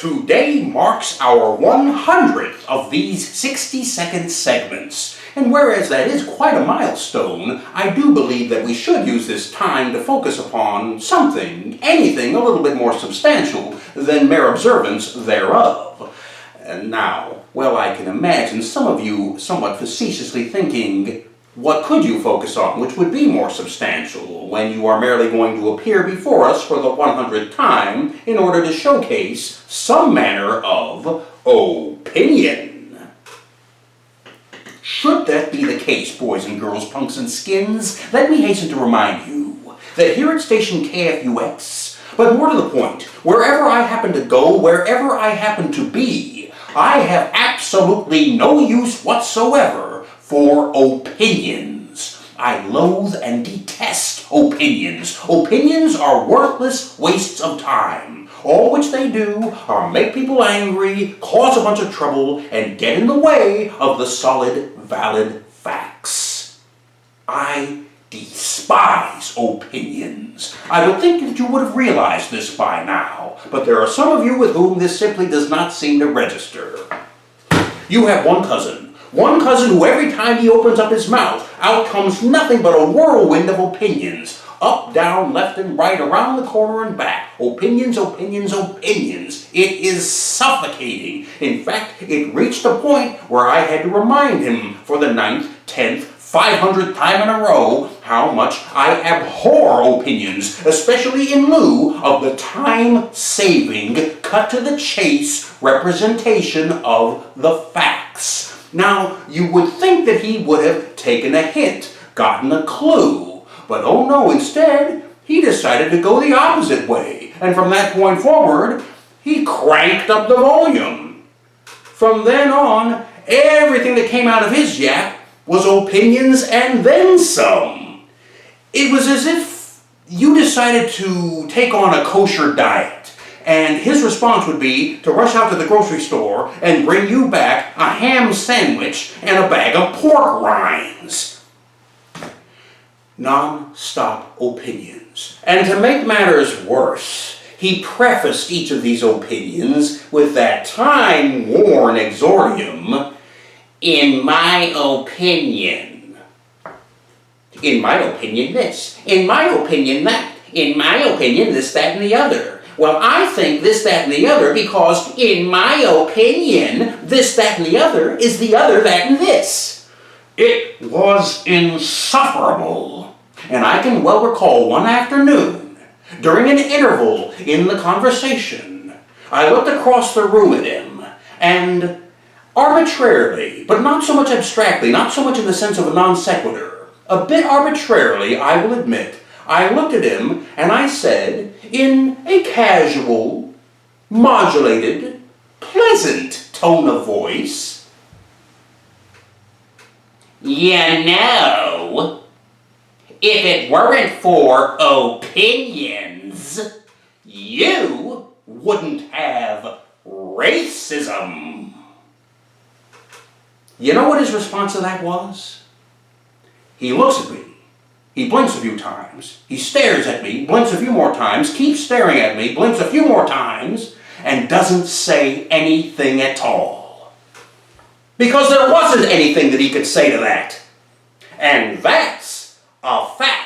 Today marks our 100th of these 60-second segments, and whereas that is quite a milestone, I do believe that we should use this time to focus upon something, anything a little bit more substantial than mere observance thereof. And now, well, I can imagine some of you somewhat facetiously thinking, what could you focus on which would be more substantial when you are merely going to appear before us for the 100th time in order to showcase some manner of opinion? Should that be the case, boys and girls, punks and skins, let me hasten to remind you that here at station KFUX, but more to the point, wherever I happen to go, wherever I happen to be, I have absolutely no use whatsoever for opinions. I loathe and detest opinions. Opinions are worthless wastes of time. All which they do are make people angry, cause a bunch of trouble, and get in the way of the solid, valid facts. I despise opinions. I would think that you would have realized this by now, but there are some of you with whom this simply does not seem to register. You have one cousin who every time he opens up his mouth, out comes nothing but a whirlwind of opinions. Up, down, left and right, around the corner and back. Opinions, opinions, opinions. It is suffocating. In fact, it reached a point where I had to remind him for the 9th, 10th, 500th time in a row how much I abhor opinions, especially in lieu of the time-saving, cut-to-the-chase representation of the facts. Now, you would think that he would have taken a hint, gotten a clue, but oh no, instead, he decided to go the opposite way, and from that point forward, he cranked up the volume. From then on, everything that came out of his yap was opinions and then some. It was as if you decided to take on a kosher diet. And his response would be to rush out to the grocery store and bring you back a ham sandwich and a bag of pork rinds. Non-stop opinions. And to make matters worse, he prefaced each of these opinions with that time-worn exordium, "In my opinion. In my opinion this. In my opinion that. In my opinion this, that, and the other. Well, I think this, that, and the other because, in my opinion, this, that, and the other is the other, that, and this." It was insufferable. And I can well recall one afternoon, during an interval in the conversation, I looked across the room at him, and arbitrarily, but not so much abstractly, not so much in the sense of a non sequitur, a bit arbitrarily, I will admit, I looked at him and I said, in a casual, modulated, pleasant tone of voice, "You know, if it weren't for opinions, you wouldn't have racism." You know what his response to that was? He looks at me. He blinks a few times, he stares at me, blinks a few more times, keeps staring at me, blinks a few more times, and doesn't say anything at all. Because there wasn't anything that he could say to that. And that's a fact.